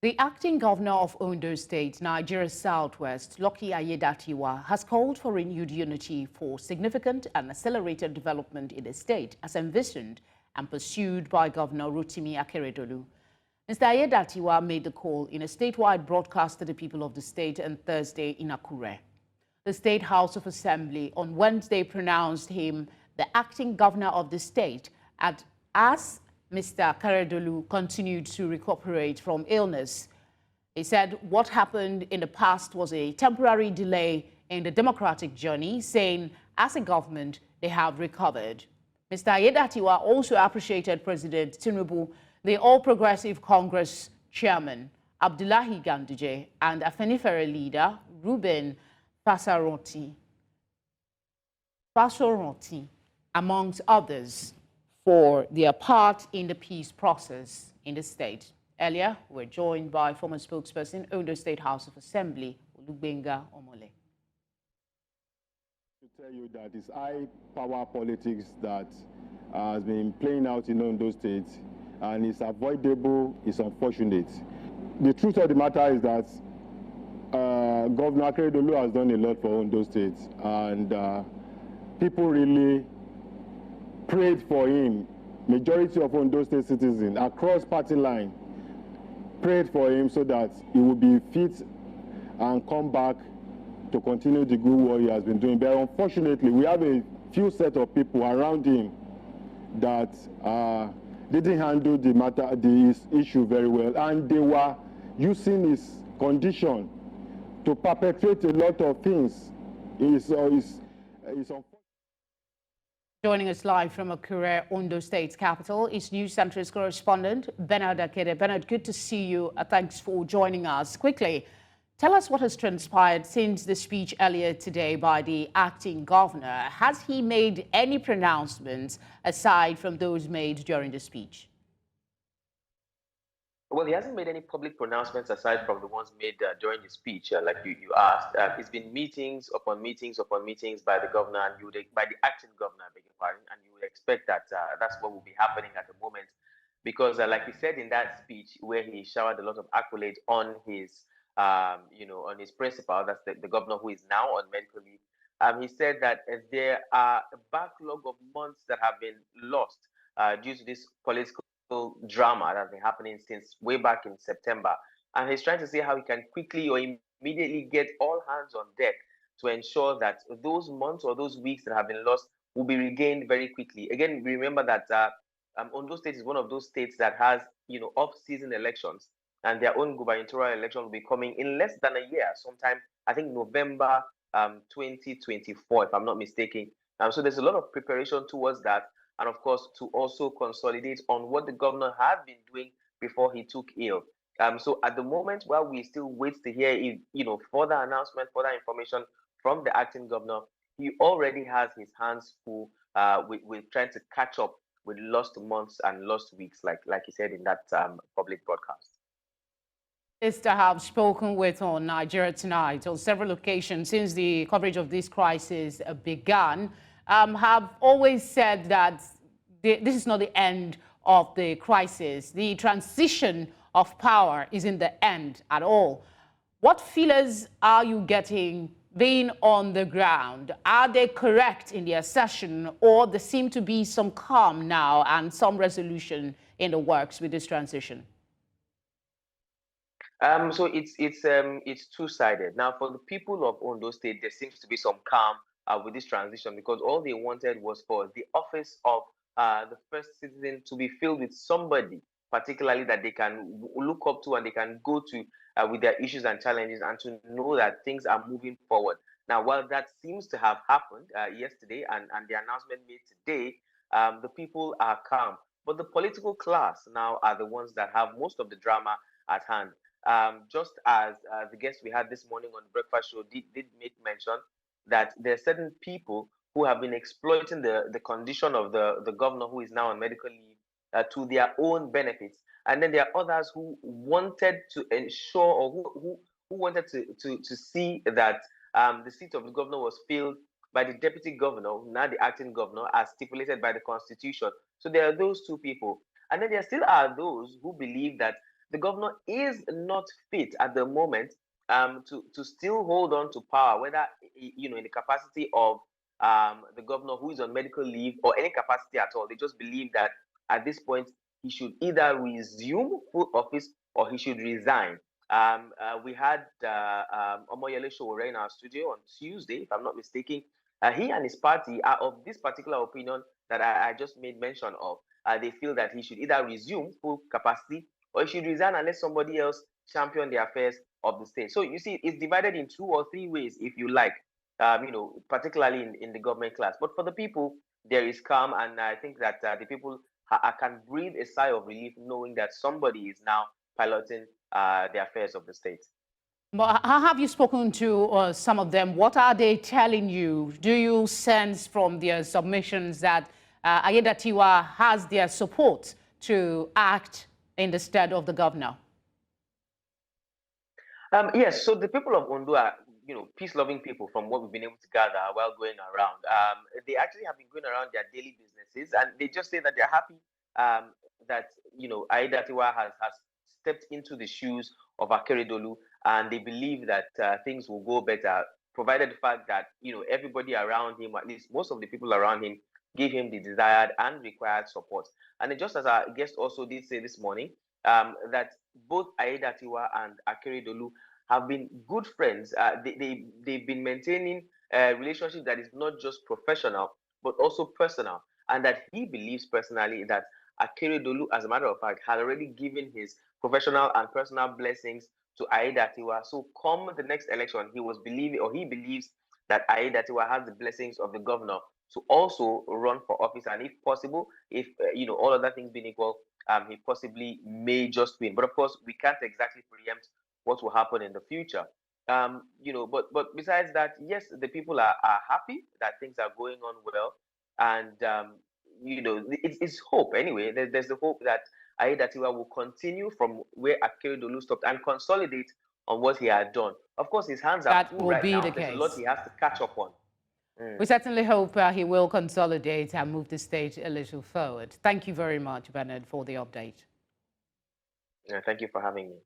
The acting governor of Ondo State, Nigeria's southwest, Lucky Aiyedatiwa, has called for renewed unity for significant and accelerated development in the state as envisioned and pursued by Governor Rotimi Akeredolu. Mr. Aiyedatiwa made the call in a statewide broadcast to the people of the state on Thursday in Akure. The State House of Assembly on Wednesday pronounced him the acting governor of the state as Mr. Akeredolu continued to recuperate from illness. He said what happened in the past was a temporary delay in the democratic journey, saying as a government they have recovered. Mr. Aiyedatiwa also appreciated President Tinubu, the All Progressive Congress chairman Abdullahi Ganduje, and Afenifere leader Reuben Fasoroti, amongst others, for their part in the peace process in the state. Earlier, we're joined by former spokesperson, Ondo State House of Assembly, Olugbenga Omole. To tell you that it's high power politics that has been playing out in Ondo State, and it's avoidable, it's unfortunate. The truth of the matter is that Governor Akeredolu has done a lot for Ondo State, and people really prayed for him. Majority of Ondo State citizens across party line prayed for him so that he would be fit and come back to continue the good work he has been doing. But unfortunately, we have a few set of people around him that didn't handle the issue very well, and they were using his condition to perpetrate a lot of things. It's unfortunate. Joining us live from Akure, Ondo State's capital, is News Center's correspondent, Bernard Akede. Bernard, good to see you. Thanks for joining us. Quickly, tell us what has transpired since the speech earlier today by the acting governor. Has he made any pronouncements aside from those made during the speech? Well, he hasn't made any public pronouncements aside from the ones made during the speech, like you asked. It's been meetings upon meetings upon meetings by the governor and by the acting governor, beg your pardon, and you would expect that that's what will be happening at the moment, because like he said in that speech, where he showered a lot of accolades on his, on his principal, that's the governor who is now on medical leave. He said that there are a backlog of months that have been lost due to this political drama that's been happening since way back in September, and he's trying to see how he can quickly or immediately get all hands on deck to ensure that those months or those weeks that have been lost will be regained very quickly. Again, remember that Ondo State is one of those states that has off-season elections, and their own gubernatorial election will be coming in less than a year, sometime I think November 2024, if I'm not mistaken. So there's a lot of preparation towards that. And of course, to also consolidate on what the governor had been doing before he took ill. So at the moment, while we still wait to hear, further announcement, further information from the acting governor, he already has his hands full with trying to catch up with lost months and lost weeks, like he said in that public broadcast. Is to have spoken with on Nigeria Tonight on several occasions since the coverage of this crisis began. Have always said that this is not the end of the crisis. The transition of power isn't the end at all. What feelers are you getting being on the ground? Are they correct in the assertion, or there seem to be some calm now and some resolution in the works with this transition? So it's two-sided. Now, for the people of Ondo State, there seems to be some calm with this transition, because all they wanted was for the office of the first citizen to be filled with somebody, particularly that they can look up to and they can go to with their issues and challenges, and to know that things are moving forward. Now, while that seems to have happened yesterday and the announcement made today, the people are calm. But the political class now are the ones that have most of the drama at hand. Just as the guest we had this morning on the breakfast show did make mention that there are certain people who have been exploiting the condition of the governor who is now on medical leave to their own benefits. And then there are others who wanted to ensure, or who wanted to see that the seat of the governor was filled by the deputy governor, now the acting governor, as stipulated by the constitution. So there are those two people. And then there still are those who believe that the governor is not fit at the moment to still hold on to power, whether in the capacity of the governor who is on medical leave or any capacity at all. They just believe that at this point he should either resume full office or he should resign. We had Omoyele Sowore in our studio on Tuesday, if I'm not mistaken. He and his party are of this particular opinion that I just made mention of. They feel that he should either resume full capacity or he should resign and let somebody else champion the affairs of the state. So you see, it's divided in 2 or 3 ways, if you like, particularly in the government class. But for the people, there is calm, and I think that the people can breathe a sigh of relief knowing that somebody is now piloting the affairs of the state. But how have you spoken to some of them? What are they telling you? Do you sense from their submissions that Aiyedatiwa has their support to act in the stead of the governor? Yes, so the people of Ondo are, peace-loving people from what we've been able to gather while going around. They actually have been going around their daily businesses, and they just say that they're happy that, Aiyedatiwa has stepped into the shoes of Akede, and they believe that things will go better, provided the fact that, everybody around him, at least most of the people around him, give him the desired and required support. And just as our guest also did say this morning, that both Aiyedatiwa and Akede have been good friends. They've been maintaining a relationship that is not just professional, but also personal. And that he believes personally that Akede, as a matter of fact, had already given his professional and personal blessings to Aiyedatiwa. So come the next election, he believes that Aiyedatiwa has the blessings of the governor to also run for office. And if possible, if all other things being equal, he possibly may just win. But of course, we can't exactly preempt what will happen in the future. But besides that, yes, the people are happy that things are going on well. And, it's hope anyway. There's the hope that Aiyedatiwa will continue from where Akede stopped and consolidate on what he had done. Of course, his hands are full right now. There's a lot he has to catch up on. We certainly hope he will consolidate and move the state a little forward. Thank you very much, Bernard, for the update. Thank you for having me.